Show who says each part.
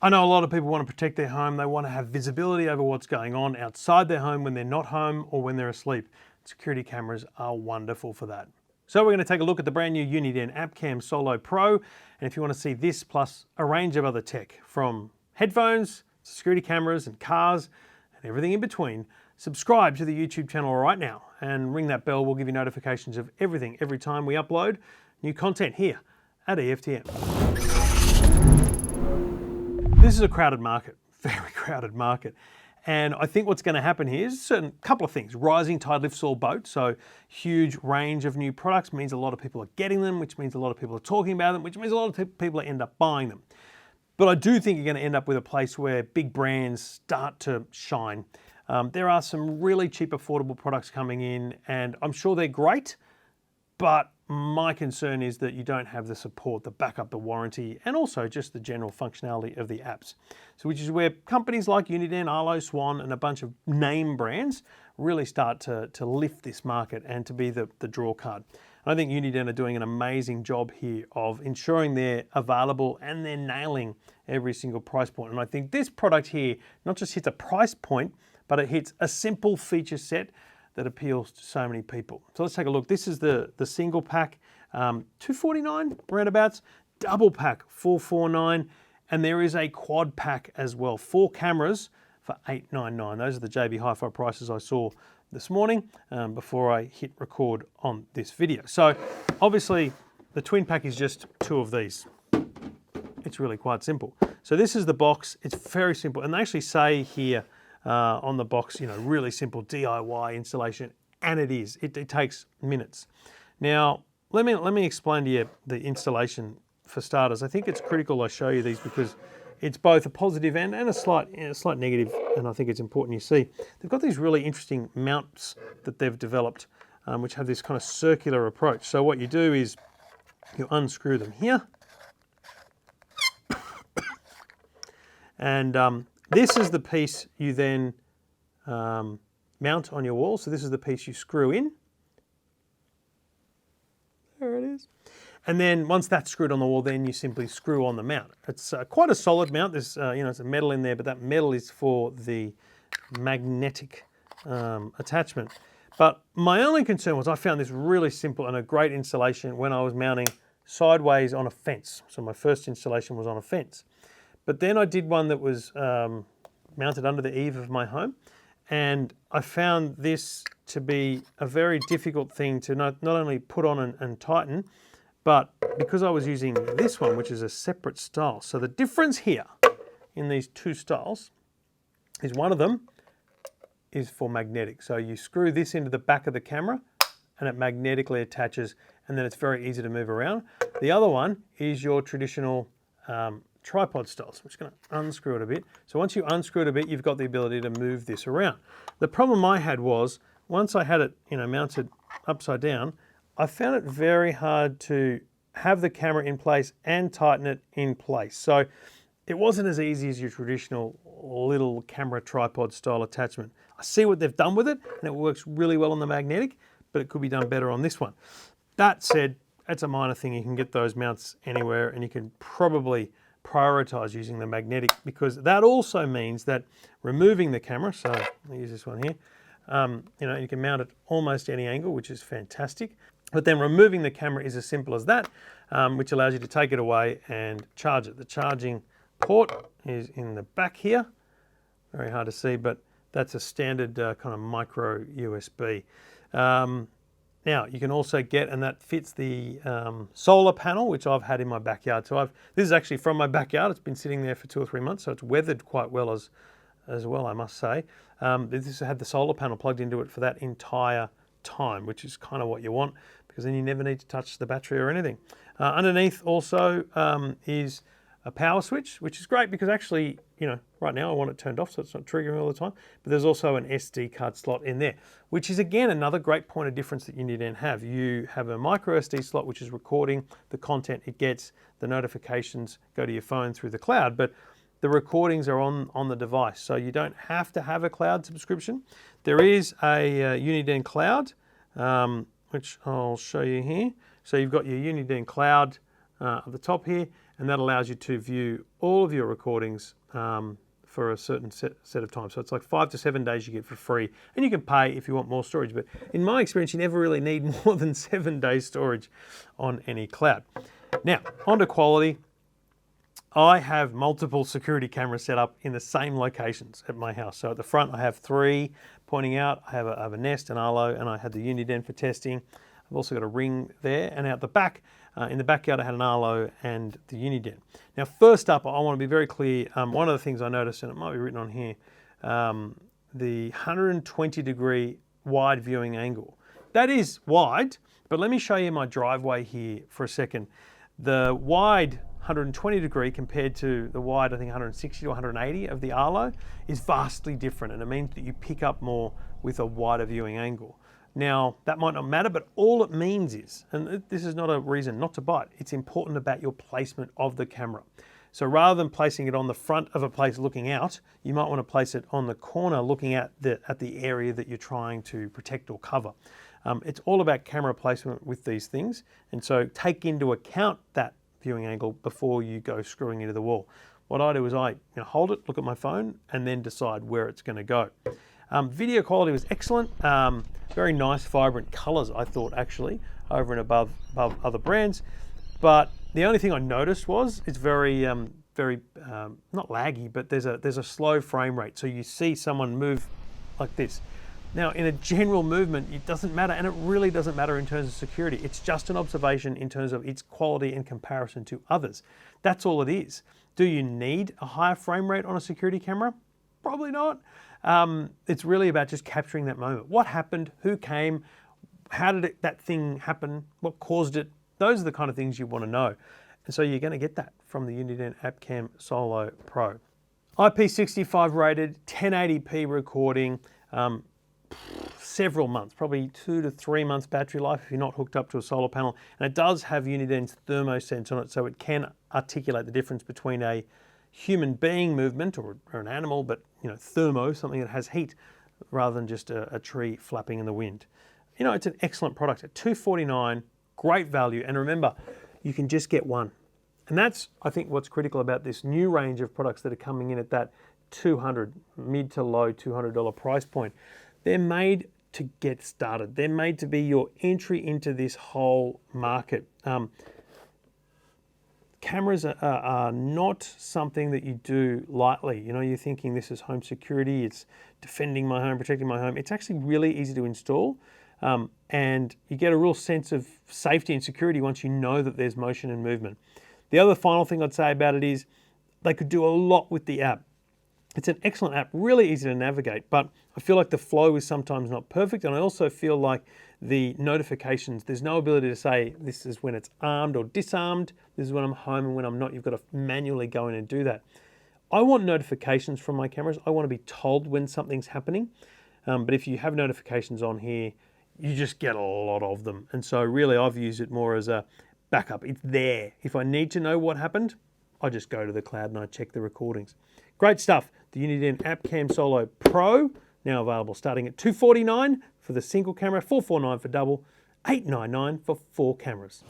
Speaker 1: I know a lot of people want to protect their home. They want to have visibility over what's going on outside their home when they're not home or when they're asleep. Security cameras are wonderful for that. So we're going to take a look at the brand new Uniden AppCam Solo Pro. And if you want to see this plus a range of other tech from headphones, security cameras and cars and everything in between, subscribe to the YouTube channel right now and ring that bell. We'll give you notifications of everything every time we upload new content here at EFTM. This is a crowded market, very crowded market. And I think what's going to happen here is a couple of things. Rising tide lifts all boats. So huge range of new products means a lot of people are getting them, which means a lot of people are talking about them, which means a lot of people end up buying them. But I do think you're going to end up with a place where big brands start to shine. There are some really cheap, affordable products coming in, and I'm sure they're great, but my concern is that you don't have the support, the backup, the warranty, and also just the general functionality of the apps. So which is where companies like Uniden, Arlo, Swan, and a bunch of name brands really start to lift this market and to be the draw card. And I think Uniden are doing an amazing job here of ensuring they're available and they're nailing every single price point. And I think this product here not just hits a price point, but it hits a simple feature set that appeals to so many people. So let's take a look. This is the single pack, $249 roundabouts, double pack $449, and there is a quad pack as well, 4 cameras for $899. Those are the JB Hi-Fi prices I saw this morning before I hit record on this video. So obviously the twin pack is just 2 of these. It's really quite simple. So this is the box. It's very simple, and they actually say here on the box, you know, really simple DIY installation, and it is. It takes minutes. Now, let me explain to you the installation for starters. I think it's critical I show you these because it's both a positive and a slight negative, and I think it's important you see. They've got these really interesting mounts that they've developed, which have this kind of circular approach. So what you do is you unscrew them here, and this is the piece you then mount on your wall. So this is the piece you screw in. There it is. And then once that's screwed on the wall, then you simply screw on the mount. It's quite a solid mount. There's it's a metal in there, but that metal is for the magnetic attachment. But my only concern was I found this really simple and a great installation when I was mounting sideways on a fence. So my first installation was on a fence. But then I did one that was mounted under the eave of my home, and I found this to be a very difficult thing to not only put on and tighten, but because I was using this one, which is a separate style. So the difference here in these 2 styles is one of them is for magnetic. So you screw this into the back of the camera and it magnetically attaches, and then it's very easy to move around. The other one is your traditional tripod style. So I'm just going to unscrew it a bit. So once you unscrew it a bit, you've got the ability to move this around. The problem I had was once I had it, mounted upside down, I found it very hard to have the camera in place and tighten it in place. So it wasn't as easy as your traditional little camera tripod style attachment. I see what they've done with it, and it works really well on the magnetic, but it could be done better on this one. That said, that's a minor thing. You can get those mounts anywhere, and you can probably prioritize using the magnetic, because that also means that removing the camera, so I'll use this one here, you can mount it almost any angle, which is fantastic. But then removing the camera is as simple as that, which allows you to take it away and charge it. The charging port is in the back here. Very hard to see, but that's a standard kind of micro USB. Now you can also get, and that fits the solar panel, which I've had in my backyard. So this is actually from my backyard. It's been sitting there for 2 or 3 months, so it's weathered quite well as well, I must say. This had the solar panel plugged into it for that entire time, which is kind of what you want, because then you never need to touch the battery or anything. Underneath also is a power switch, which is great because actually, right now I want it turned off so it's not triggering all the time. But there's also an SD card slot in there, which is again another great point of difference that you need to have. You have a micro SD slot, which is recording the content it gets. The notifications go to your phone through the cloud, but the recordings are on the device, so you don't have to have a cloud subscription. There is a Uniden Cloud, which I'll show you here. So you've got your Uniden Cloud at the top here, and that allows you to view all of your recordings for a certain set of time. So it's like 5 to 7 days you get for free, and you can pay if you want more storage. But in my experience, you never really need more than 7 days storage on any cloud. Now, onto quality. I have multiple security cameras set up in the same locations at my house. So at the front, I have 3 pointing out. I have a Nest, an Arlo, and I had the Uniden for testing. I've also got a Ring there, and out the back, in the backyard, I had an Arlo and the Uniden. Now, first up, I want to be very clear. One of the things I noticed, and it might be written on here, the 120-degree wide viewing angle. That is wide, but let me show you my driveway here for a second. The wide 120-degree compared to the wide, I think 160 to 180 of the Arlo, is vastly different, and it means that you pick up more with a wider viewing angle. Now, that might not matter, but all it means is, and this is not a reason not to buy it, it's important about your placement of the camera. So rather than placing it on the front of a place looking out, you might want to place it on the corner looking at the area that you're trying to protect or cover. It's all about camera placement with these things, and so take into account that viewing angle before you go screwing into the wall. What I do is I hold it, look at my phone, and then decide where it's going to go. Video quality was excellent. Very nice, vibrant colors, I thought, actually, over and above other brands. But the only thing I noticed was it's very not laggy, but there's a slow frame rate. So you see someone move like this. Now, in a general movement, it doesn't matter, and it really doesn't matter in terms of security. It's just an observation in terms of its quality in comparison to others. That's all it is. Do you need a higher frame rate on a security camera? Probably not. It's really about just capturing that moment. What happened? Who came? How did that thing happen? What caused it? Those are the kind of things you want to know. And so you're going to get that from the Uniden AppCam Solo Pro. IP65 rated, 1080p recording, several months, probably 2 to 3 months battery life if you're not hooked up to a solar panel. And it does have Uniden's thermosense on it, so it can articulate the difference between a human being movement or an animal, but thermo, something that has heat, rather than just a tree flapping in the wind. It's an excellent product at $249, great value. And remember, you can just get one. And that's, I think, what's critical about this new range of products that are coming in at that mid to low $200 price point. They're made to get started. They're made to be your entry into this whole market. Cameras are not something that you do lightly. You're thinking this is home security, it's defending my home, protecting my home. It's actually really easy to install, and you get a real sense of safety and security once you know that there's motion and movement. The other final thing I'd say about it is they could do a lot with the app. It's an excellent app, really easy to navigate, but I feel like the flow is sometimes not perfect, and I also feel like the notifications, there's no ability to say this is when it's armed or disarmed, this is when I'm home and when I'm not. You've got to manually go in and do that. I want notifications from my cameras. I want to be told when something's happening, but if you have notifications on here, you just get a lot of them. And so really I've used it more as a backup. It's there. If I need to know what happened, I just go to the cloud and I check the recordings. Great stuff. The Uniden AppCam Solo Pro, now available starting at $249 for the single camera, $449 for double, $899 for 4 cameras.